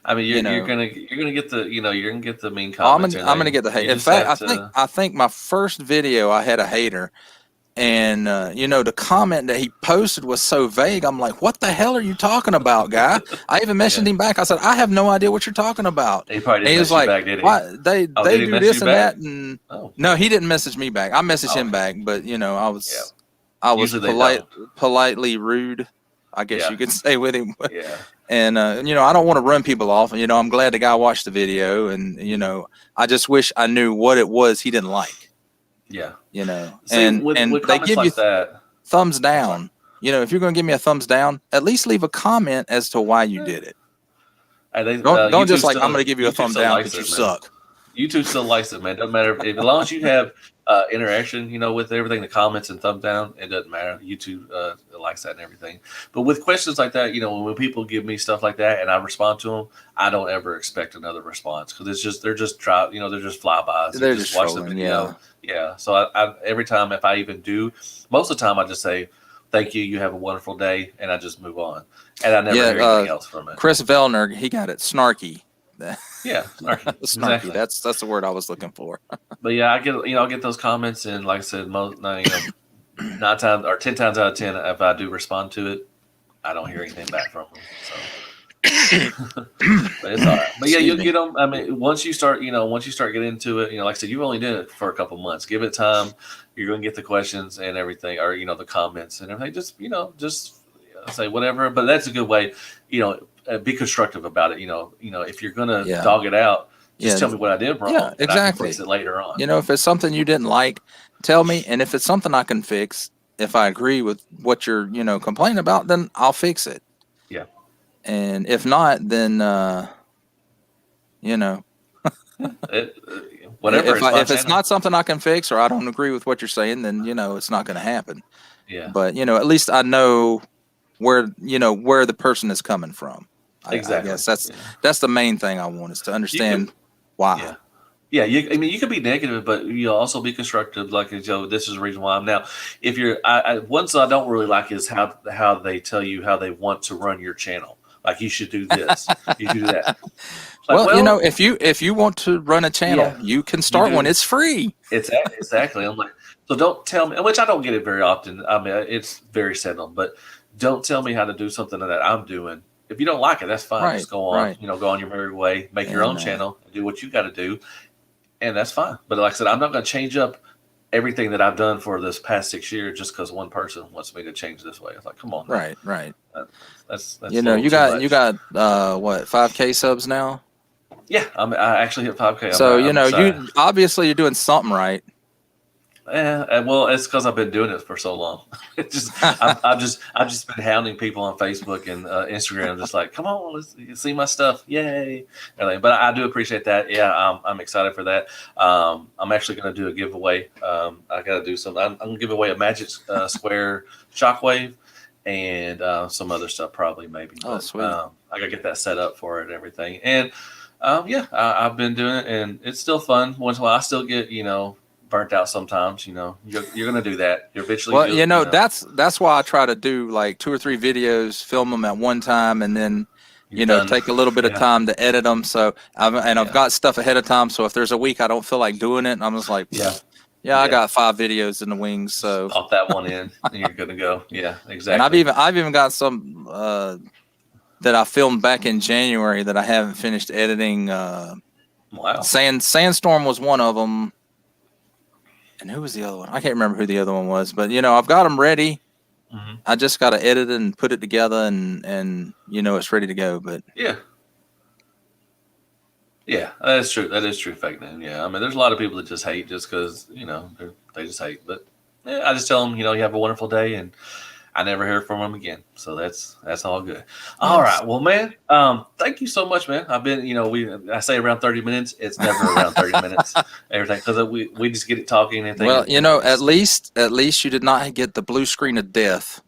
I mean, you're gonna get the you're gonna get the mean comments. I'm gonna get the hate. In fact, I think my first video I had a hater, and the comment that he posted was so vague. I'm like, what the hell are you talking about, guy? I even mentioned him back. I said, I have no idea what you're talking about. He probably didn't message you back, did he? Why, they do this and that, and no, he didn't message me back. I messaged him back, but I was politely rude, I guess you could say, with him. Yeah. And, I don't want to run people off. I'm glad the guy watched the video, and, I just wish I knew what it was he didn't like. Yeah. And they give you that, thumbs down. If you're going to give me a thumbs down, at least leave a comment as to why you did it. Don't just like, I'm going to give you a thumb down because you suck. YouTube still likes it, man. Doesn't matter as long as you have interaction, with everything, the comments and thumb down, it doesn't matter. YouTube likes that and everything. But with questions like that, when people give me stuff like that and I respond to them, I don't ever expect another response because they're just flybys. They're just watch the video. Yeah. So I every time, if I even do, most of the time I just say, thank you, you have a wonderful day, and I just move on. And I never hear anything else from it. Chris Vellner, he got it, snarky. Yeah, snarky. Exactly. That's the word I was looking for. But yeah, I get those comments, and like I said, 9 times or 10 times out of 10, if I do respond to it, I don't hear anything back from them. So, but it's all right. But yeah, you'll get them. I mean, once you start getting into it, like I said, you've only done it for a couple months. Give it time. You're going to get the questions and everything, or the comments and everything. Just say whatever. But that's a good way. Be constructive about it. If you're gonna dog it out, just tell me what I did wrong. Yeah, exactly. I can fix it later on. If it's something you didn't like, tell me. And if it's something I can fix, if I agree with what you're, complaining about, then I'll fix it. Yeah. And if not, then, whatever. If it's not something I can fix, or I don't agree with what you're saying, then, it's not going to happen. Yeah. But, at least I know where the person is coming from. Exactly. I guess that's the main thing I want, is to understand why. Yeah. You can be negative, but you also be constructive. Like, this is the reason why I'm now. If you're, one thing I don't really like is how they tell you how they want to run your channel. Like, you should do this, you do that. Like, well, if you want to run a channel, you can start one. It's free. Exactly. I'm like, so don't tell me, which I don't get it very often. I mean, it's very seldom, but don't tell me how to do something that I'm doing. If you don't like it, that's fine. Just go on, go on your merry way, make your own channel, do what you got to do. And that's fine. But like I said, I'm not going to change up everything that I've done for this past 6 years just because one person wants me to change this way. It's like, come on. Right. That's you got what, 5K subs now? Yeah, I actually hit 5K. So you obviously you're doing something right. Well, it's because I've been doing it for so long. I've just been hounding people on Facebook and Instagram, just like, come on, let's see my stuff, yay! But I do appreciate that. Yeah, I'm excited for that. I'm actually going to do a giveaway. I got to do something. I'm going to give away a Magic Square Shockwave and some other stuff, probably maybe. Oh, sweet! I got to get that set up for it and everything. And Yeah, I've been doing it, and it's still fun. Once in a while, I still get burnt out sometimes. You're gonna do that. You're eventually Well, that's why I try to do like 2 or 3 videos, film them at one time, and then you're done. take a little bit of Yeah, time to edit them. So I've yeah, got stuff ahead of time. So if there's a week I don't feel like doing it, I'm just like, yeah. yeah, I Yeah. got 5 videos in the wings. So Off that one end, and you're gonna go. Yeah, exactly. and I've even got some that I filmed back in January that I haven't finished editing. Wow. Sandstorm was one of them. And who was the other one? I can't remember who the other one was, but I've got them ready. Mm-hmm. I just got to edit it and put it together, and it's ready to go. But yeah, that is true. That is true. Fake name. Yeah, I mean, there's a lot of people that just hate just because they just hate. But yeah, I just tell them, you have a wonderful day, and I never hear from them again. So that's all good. All right. Well, man, thank you so much, man. I've been, I say around 30 minutes. It's never around 30 minutes. Everything because we just get it talking and things. Well, at least you did not get the blue screen of death.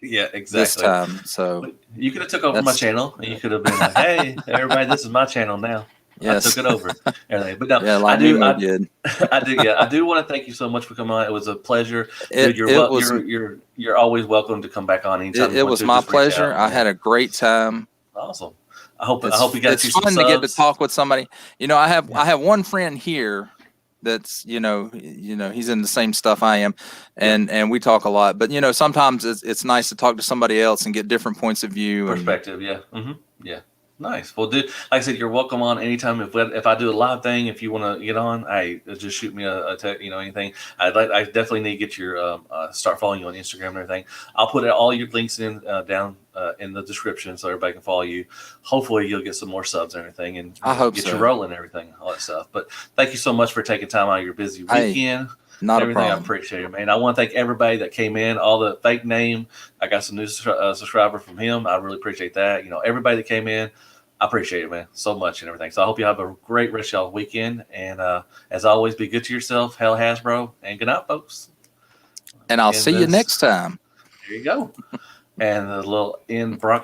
Yeah, exactly. This time, so you could have took over my channel, and you could have been like, "Hey, everybody, this is my channel now." Yes. I took it over. Everything. But no, yeah, like I do. Did. I do. Yeah, I do want to thank you so much for coming on. It was a pleasure. You're always welcome to come back on anytime. It was my pleasure. I had a great time. Awesome. I hope you got. It's fun to get to talk with somebody. I have one friend here that's he's in the same stuff I am, and we talk a lot. But sometimes it's nice to talk to somebody else and get different points of view. Perspective. Yeah. Mm-hmm. Yeah. Nice. Well, dude, like I said, you're welcome on anytime. If I do a live thing, if you want to get on, just shoot me a text, anything. I definitely need to get your start following you on Instagram and everything. I'll put all your links in down in the description so everybody can follow you. Hopefully, you'll get some more subs and everything, and I hope get so. you rolling and everything, all that stuff. But thank you so much for taking time out of your busy weekend. Not everything. A problem. I appreciate it, man. I want to thank everybody that came in. All the fake name. I got some new subscriber from him. I really appreciate that. Everybody that came in. I appreciate it, man, so much and everything. So I hope you have a great rest of y'all weekend. And as always, be good to yourself. Hell Hasbro. And good night, folks. And I'll see you next time. There you go. And the little end Brock